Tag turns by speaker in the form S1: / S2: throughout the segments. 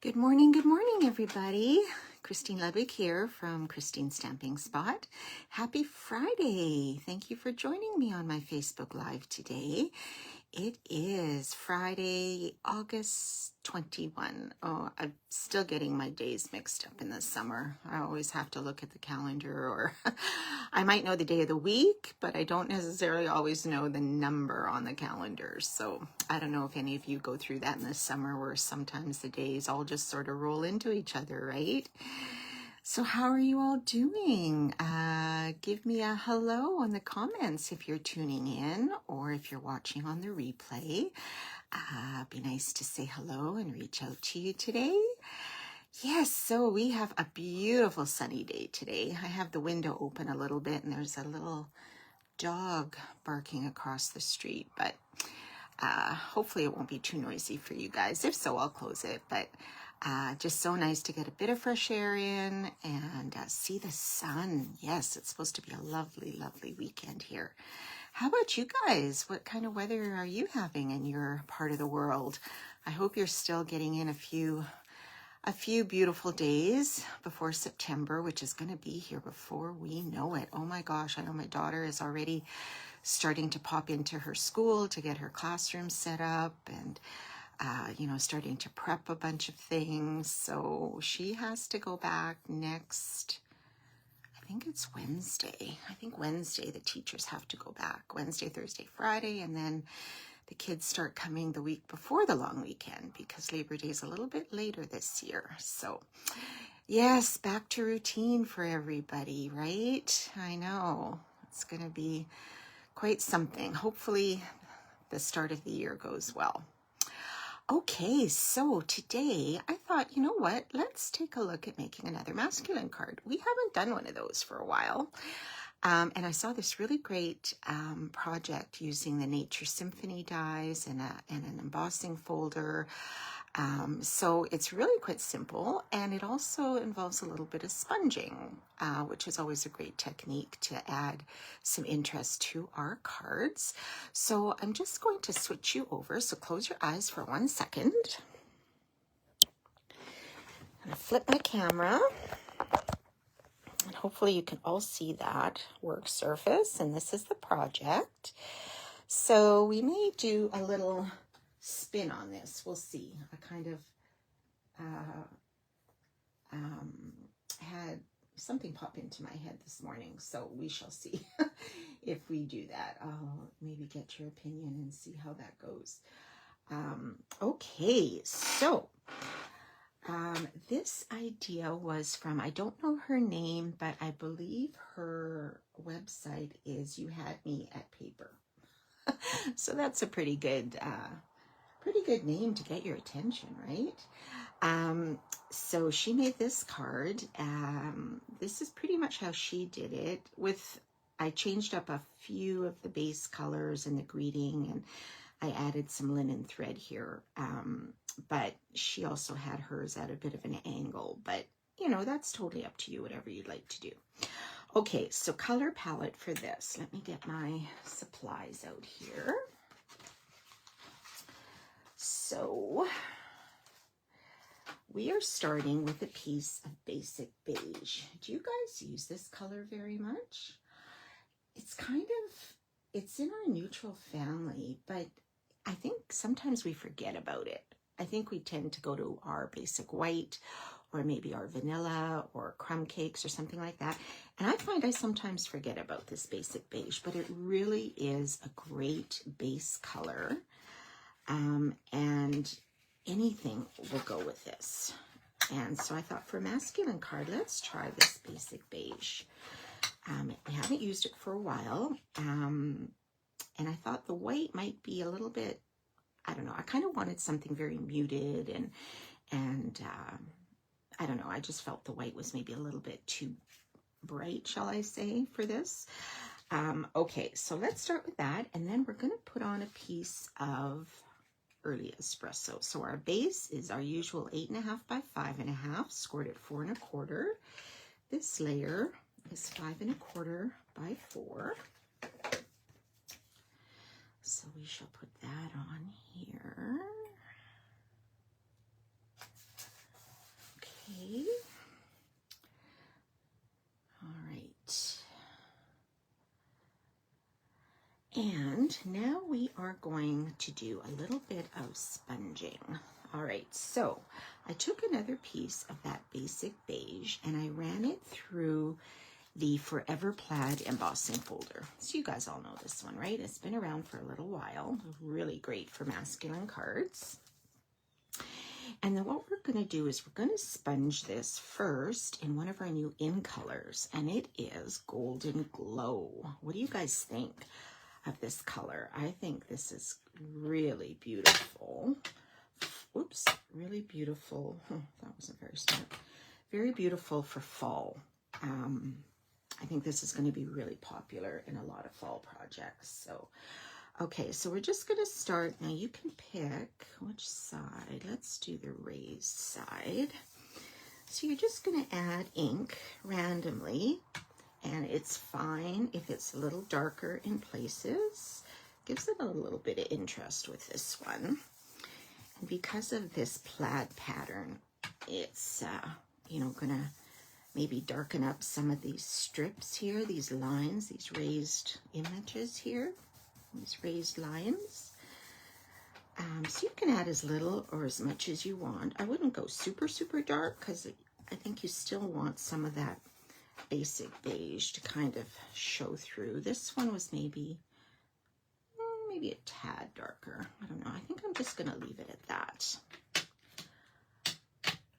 S1: Good morning, everybody. Christine Ludwig here from Christine Stamping Spot. Happy Friday. Thank you for joining me on my Facebook Live today. It is Friday, August 21. Oh, I'm still getting my days mixed up in the summer. I always have to look at the calendar, or I might know the day of the week, but I don't necessarily always know the number on the calendar. So I don't know if any of you go through that in the summer, where sometimes the days all just sort of roll into each other, right? So how are you all doing? Give me a hello in the comments if you're tuning in or if you're watching on the replay. Be nice to say hello and reach out to you today. Yes, so we have a beautiful sunny day today. I have the window open a little bit and there's a little dog barking across the street, but hopefully it won't be too noisy for you guys. If so, I'll close it, but just so nice to get a bit of fresh air in and see the sun. Yes, it's supposed to be a lovely, lovely weekend here. How about you guys? What kind of weather are you having in your part of the world? I hope you're still getting in a few beautiful days before September, which is going to be here before we know it. Oh my gosh, I know my daughter is already starting to pop into her school to get her classroom set up and starting to prep a bunch of things. So she has to go back next, I think it's Wednesday. I think Wednesday the teachers have to go back. Wednesday, Thursday, Friday, and then the kids start coming the week before the long weekend because Labor Day is a little bit later this year. So yes, back to routine for everybody, right? I know. It's going to be quite something. Hopefully the start of the year goes well. Okay, so today I thought, you know what, let's take a look at making another masculine card. We haven't done one of those for a while. And I saw this really great project using the Nature Symphony dies and an embossing folder. So it's really quite simple, and it also involves a little bit of sponging, which is always a great technique to add some interest to our cards. So I'm just going to switch you over. So close your eyes for 1 second. I'm going to flip my camera. And hopefully you can all see that work surface, and this is the project. So we may do a little spin on this. We'll see. I kind of had something pop into my head this morning, so we shall see if we do that. I'll maybe get your opinion and see how that goes. Okay, so this idea was from, I don't know her name, but I believe her website is You Had Me at Paper. So that's a pretty good name to get your attention, right? So she made this card. This is pretty much how she did it. I changed up a few of the base colors and the greeting, and I added some linen thread here. But she also had hers at a bit of an angle, but that's totally up to you, whatever you'd like to do. Okay, so color palette for this. Let me get my supplies out here. So we are starting with a piece of basic beige. Do you guys use this color very much? It's in our neutral family, but I think sometimes we forget about it. I think we tend to go to our basic white or maybe our vanilla or crumb cakes or something like that. And I find I sometimes forget about this basic beige, but it really is a great base color. And anything will go with this. And so I thought for a masculine card, let's try this basic beige. We haven't used it for a while. And I thought the white might be a little bit, I don't know, I kind of wanted something very muted and I don't know, I just felt the white was maybe a little bit too bright, shall I say, for this. Okay, so let's start with that, and then we're going to put on a piece of early espresso. So our base is our usual 8.5 by 5.5, scored at 4 1/4. This layer is 5 1/4 by 4. So we shall put that on here. And now we are going to do a little bit of sponging. All right, so I took another piece of that basic beige and I ran it through the Forever Plaid embossing folder. So you guys all know this one, right? It's been around for a little while. Really great for masculine cards. And then what we're going to do is we're going to sponge this first in one of our new in colors, and it is Golden Glow. What do you guys think of this color? I think this is really beautiful. Oops, really beautiful. That wasn't very smart. Very beautiful for fall. I think this is going to be really popular in a lot of fall projects. So, okay, so we're just going to start. Now you can pick which side. Let's do the raised side. So you're just going to add ink randomly, and it's fine if it's a little darker in places. Gives it a little bit of interest with this one. And because of this plaid pattern, it's, you know, going to maybe darken up some of these strips here, these lines, these raised images here, these raised lines. So you can add as little or as much as you want. I wouldn't go super, super dark because I think you still want some of that basic beige to kind of show through. This one was maybe a tad darker. I don't know. I think I'm just going to leave it at that.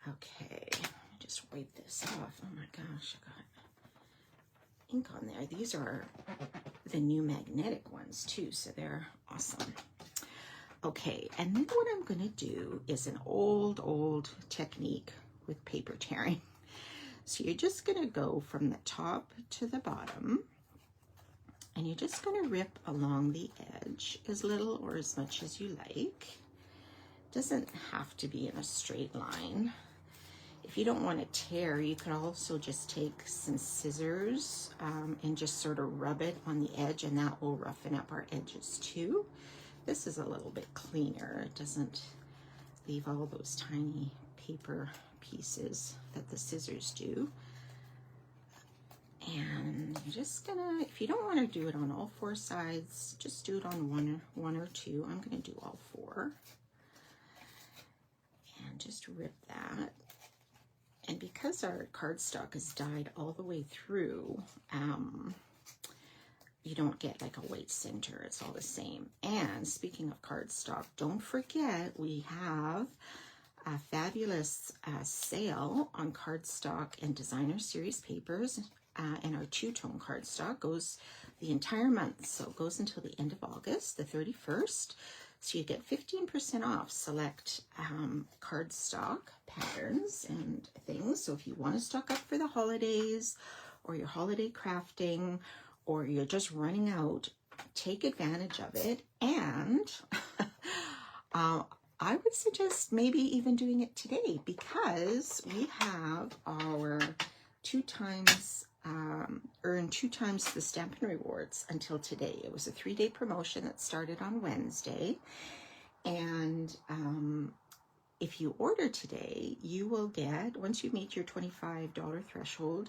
S1: Okay. Just wipe this off. Oh my gosh, I got ink on there. These are the new magnetic ones too, so they're awesome. Okay, and then what I'm going to do is an old technique with paper tearing. So you're just going to go from the top to the bottom, and you're just going to rip along the edge as little or as much as you like. Doesn't have to be in a straight line. If you don't want to tear, you can also just take some scissors and just sort of rub it on the edge, and that will roughen up our edges too. This is a little bit cleaner. It doesn't leave all those tiny paper pieces that the scissors do. And you're just gonna, if you don't want to do it on all four sides, just do it on one or two. I'm gonna do all four. And just rip that. And because our cardstock is dyed all the way through, you don't get like a white center. It's all the same. And speaking of cardstock, don't forget we have a fabulous sale on cardstock and designer series papers. And our two-tone cardstock goes the entire month. So it goes until the end of August, the 31st. So you get 15% off select cardstock patterns and things. So if you want to stock up for the holidays, or your holiday crafting, or you're just running out, take advantage of it. And I would suggest maybe even doing it today, because we have our earn 2 times the Stampin' Rewards until today. It was a 3-day promotion that started on Wednesday. And if you order today, you will get, once you meet your $25 threshold,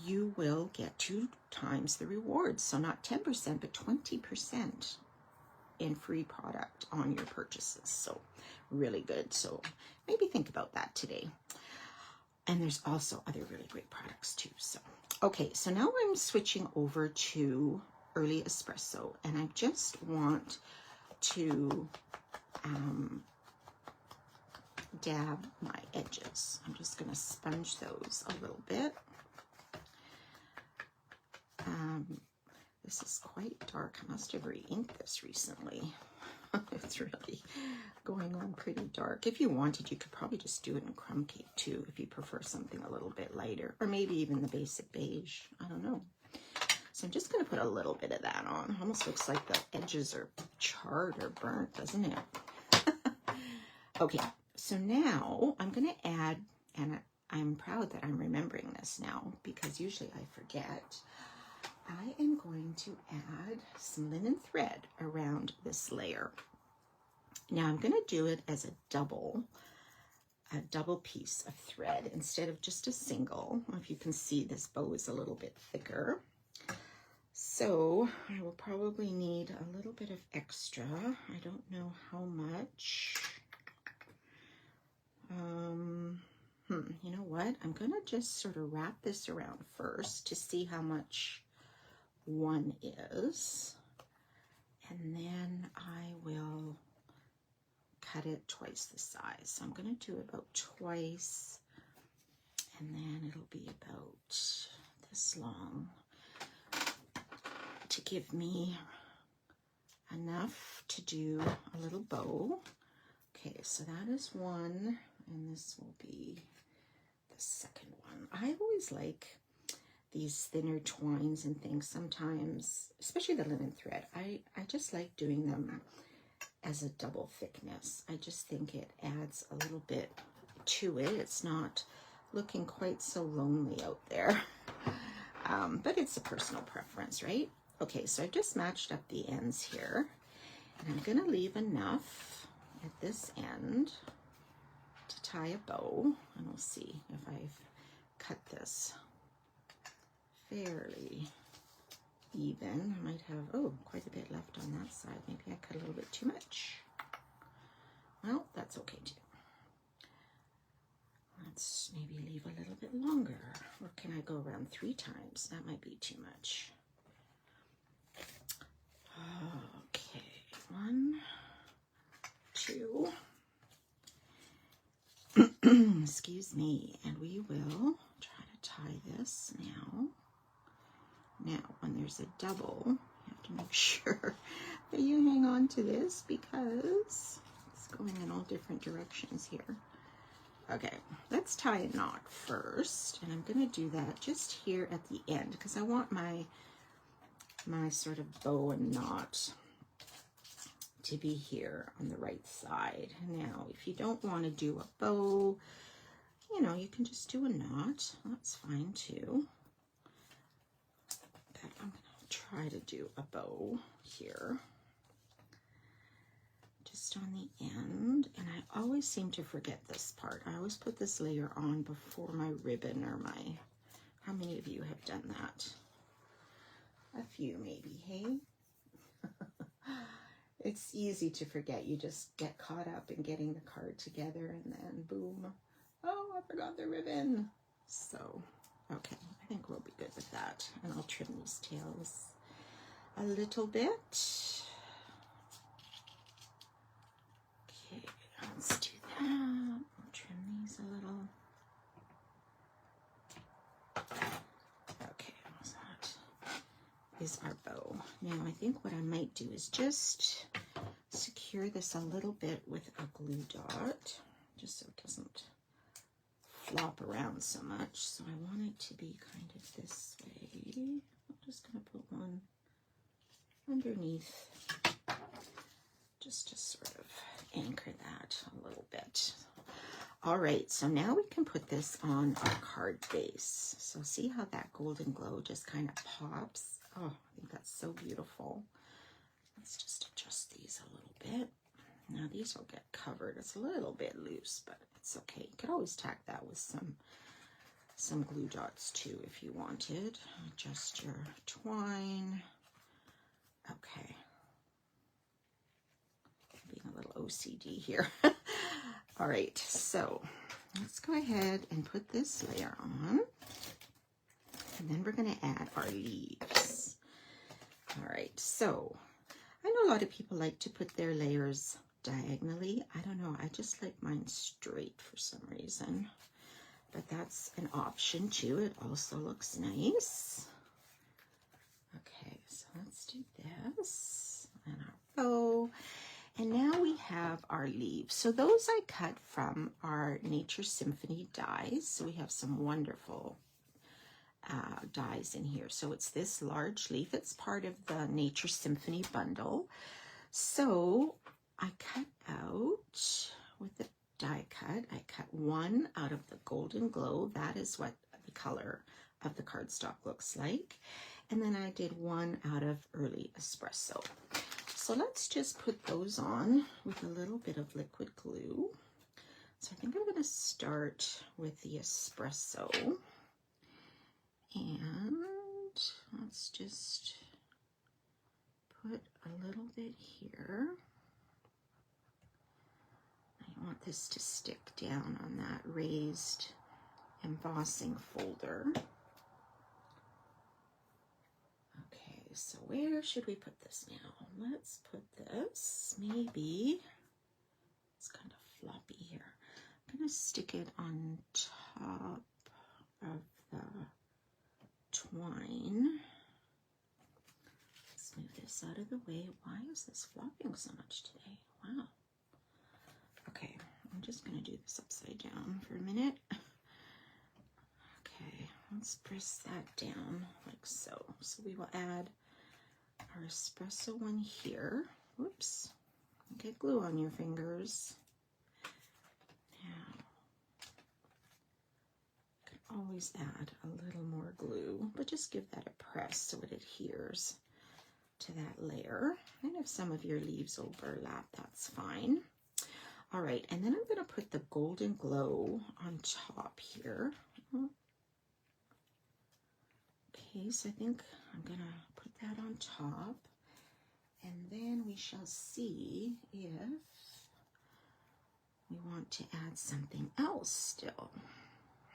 S1: you will get 2 times the rewards. So not 10%, but 20% in free product on your purchases. So really good. So maybe think about that today. And there's also other really great products too. So, okay, so now I'm switching over to Early Espresso, and I just want to dab my edges. I'm just going to sponge those a little bit. This is quite dark. I must have re-inked this recently. It's really going on pretty dark. If you wanted, you could probably just do it in crumb cake too, if you prefer something a little bit lighter, or maybe even the basic beige. I don't know. So I'm just going to put a little bit of that on. Almost looks like the edges are charred or burnt, doesn't it? Okay, so now I'm going to add, and I'm proud that I'm remembering this now, because usually I forget. I am going to add some linen thread around this layer. Now I'm going to do it as a double piece of thread instead of just a single. If you can see, this bow is a little bit thicker. So I will probably need a little bit of extra. I don't know how much. You know what? I'm going to just sort of wrap this around first to see how much one is. And then I will cut it twice the size. So I'm going to do about twice, and then it'll be about this long to give me enough to do a little bow. Okay, so that is one, and this will be the second one. I always like these thinner twines and things sometimes, especially the linen thread. I just like doing them as a double thickness. I just think it adds a little bit to it. It's not looking quite so lonely out there. But it's a personal preference, right? Okay, so I just matched up the ends here, and I'm gonna leave enough at this end to tie a bow, and we'll see if I've cut this fairly even. I might have, oh, quite a bit left on that side. Maybe I cut a little bit too much. Well, that's okay too. Let's maybe leave a little bit longer. Or can I go around 3 times? That might be too much. Okay, 1, 2. Excuse me, and we will try to tie this now. Now, when there's a double, you have to make sure that you hang on to this because it's going in all different directions here. Okay, let's tie a knot first, and I'm going to do that just here at the end because I want my sort of bow and knot to be here on the right side. Now, if you don't want to do a bow, you know, you can just do a knot. That's fine too. But I'm going to try to do a bow here, just on the end. And I always seem to forget this part. I always put this layer on before my ribbon or my, how many of you have done that? A few maybe, hey? It's easy to forget. You just get caught up in getting the card together and then boom. Oh, I forgot the ribbon. So, okay, I think we'll be good with that. And I'll trim these tails a little bit. Okay, let's do that. I'll trim these a little. Okay, how's that? Is our bow. Now I think what I might do is just secure this a little bit with a glue dot, just so it doesn't flop around so much. So I want it to be kind of this way. I'm just going to put one underneath just to sort of anchor that a little bit. All right, so now we can put this on our card base. So see how that golden glow just kind of pops? Oh, I think that's so beautiful. Let's just adjust these a little bit. Now these will get covered. It's a little bit loose, but it's okay. You could always tack that with some glue dots too if you wanted. Adjust your twine. Okay. Being a little OCD here. All right, so let's go ahead and put this layer on. And then we're going to add our leaves. All right, so I know a lot of people like to put their layers diagonally. I don't know, I just like mine straight for some reason. But that's an option too. It also looks nice. Okay, so let's do this. And our bow. And now we have our leaves. So those I cut from our Nature Symphony dies. So we have some wonderful dies in here. So it's this large leaf. It's part of the Nature Symphony bundle. So I cut out with the die cut. I cut one out of the Golden Glow. That is what the color of the cardstock looks like. And then I did one out of Early Espresso. So let's just put those on with a little bit of liquid glue. So I think I'm going to start with the espresso. And let's just put a little bit here. I want this to stick down on that raised embossing folder. Okay, so where should we put this now? Let's put this, maybe, it's kind of floppy here. I'm gonna stick it on top of the twine. Let's move this out of the way. Why is this flopping so much today? Wow. Okay, I'm just gonna do this upside down for a minute. Okay, let's press that down like so. So we will add our espresso one here. Whoops, get glue on your fingers. Now, you can always add a little more glue, but just give that a press so it adheres to that layer. And if some of your leaves overlap, that's fine. All right, and then I'm going to put the Golden Glow on top here. Okay, so I think I'm going to put that on top, and then we shall see if we want to add something else still.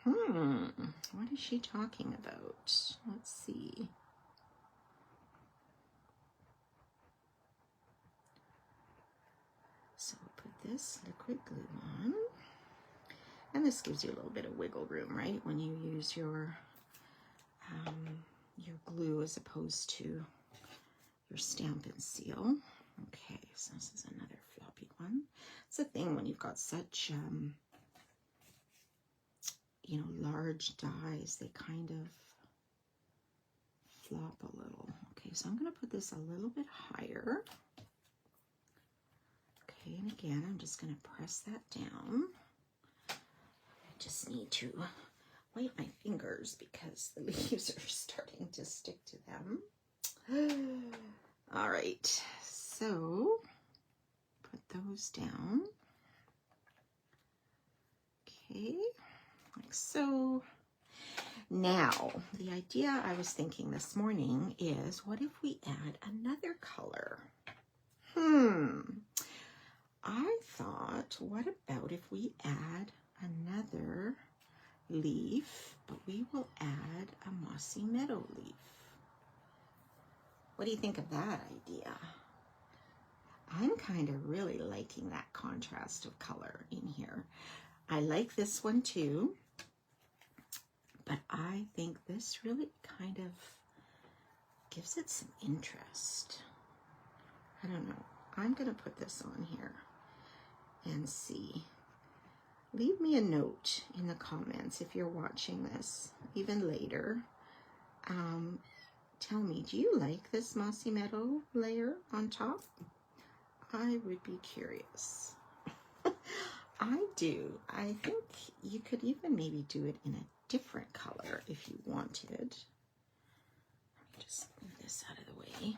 S1: What is she talking about? Let's see. So we'll put this liquid glue on, and this gives you a little bit of wiggle room, right? When you use your glue as opposed to your Stampin' Seal. Okay, so this is another floppy one. It's a thing when you've got such, you know, large dies, they kind of flop a little. Okay, so I'm going to put this a little bit higher. Okay, and again, I'm just going to press that down. I just need to wipe my fingers because the leaves are starting to stick to them. All right, so put those down. Okay, like so. Now, the idea I was thinking this morning is, what if we add another color? I thought, what about if we add another leaf, but we will add a Mossy Meadow leaf? What do you think of that idea? I'm kind of really liking that contrast of color in here. I like this one too, but I think this really kind of gives it some interest. I don't know. I'm going to put this on here and see. Leave me a note in the comments if you're watching this, even later. Tell me, do you like this Mossy Meadow layer on top? I would be curious. I do. I think you could even maybe do it in a different color if you wanted. Let me just move this out of the way.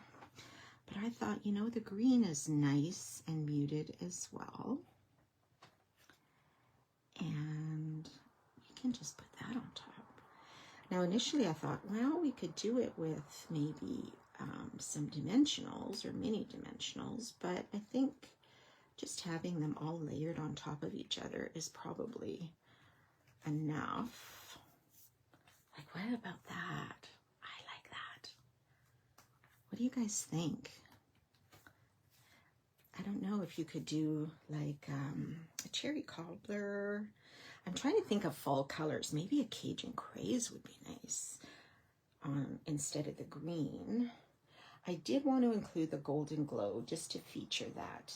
S1: But I thought, you know, the green is nice and muted as well. And you can just put that on top. Now, initially I thought, well, we could do it with maybe some dimensionals or mini dimensionals, but I think just having them all layered on top of each other is probably enough. Like, what about that? I like that. What do you guys think? I don't know if you could do like a cherry cobbler. I'm trying to think of fall colors. Maybe a Cajun Craze would be nice instead of the green. I did want to include the Golden Glow just to feature that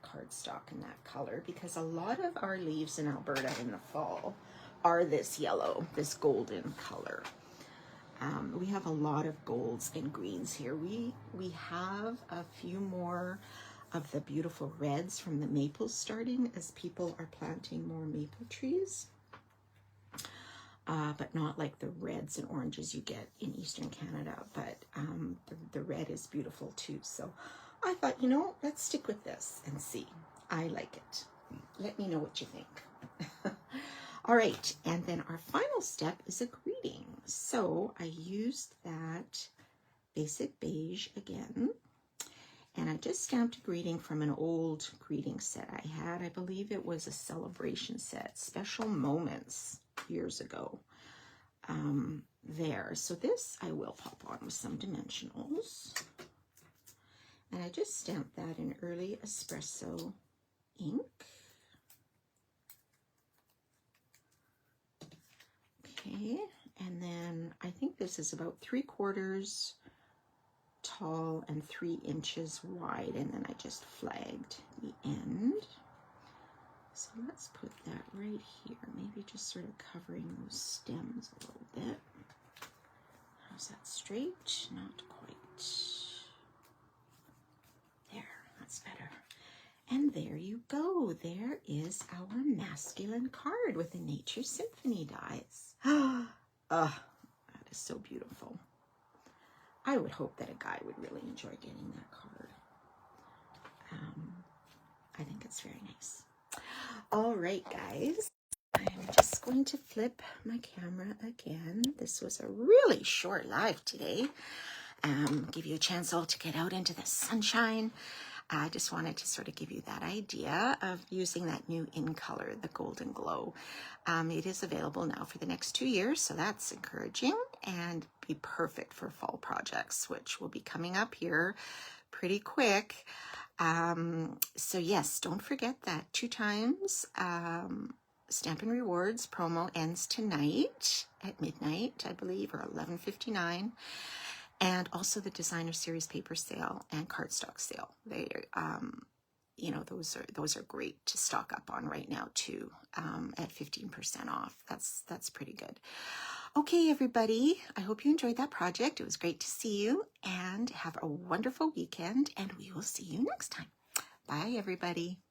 S1: cardstock in that color, because a lot of our leaves in Alberta in the fall are this yellow, this golden color. We have a lot of golds and greens here. We have a few more of the beautiful reds from the maples starting as people are planting more maple trees, but not like the reds and oranges you get in Eastern Canada, but the red is beautiful too. So I thought, you know, let's stick with this and see. I like it. Let me know what you think. All right, and then our final step is a greeting. So I used that basic beige again, And I just stamped a greeting from an old greeting set I had. I believe it was a celebration set, Special Moments, years ago. There. So this I will pop on with some dimensionals. And I just stamped that in early espresso ink. Okay, and then I think this is about 3/4 tall and 3 inches wide, and then I just flagged the end. So let's put that right here, maybe just sort of covering those stems a little bit. How's that straight? Not quite. There, that's better. And there you go. There is our masculine card with the Nature Symphony dies. That is so beautiful. I would hope that a guy would really enjoy getting that card. I think it's very nice. All right, guys. I'm just going to flip my camera again. This was a really short live today. Give you a chance all to get out into the sunshine. I just wanted to sort of give you that idea of using that new in color, the Golden Glow. It is available now for the next 2 years, so that's encouraging and be perfect for fall projects, which will be coming up here pretty quick. So yes, don't forget that 2 times Stampin' Rewards promo ends tonight at midnight, I believe, or 11:59. And also the Designer Series paper sale and cardstock sale. They, you know, those are great to stock up on right now too, at 15% off. That's pretty good. Okay, everybody. I hope you enjoyed that project. It was great to see you, and have a wonderful weekend. And we will see you next time. Bye, everybody.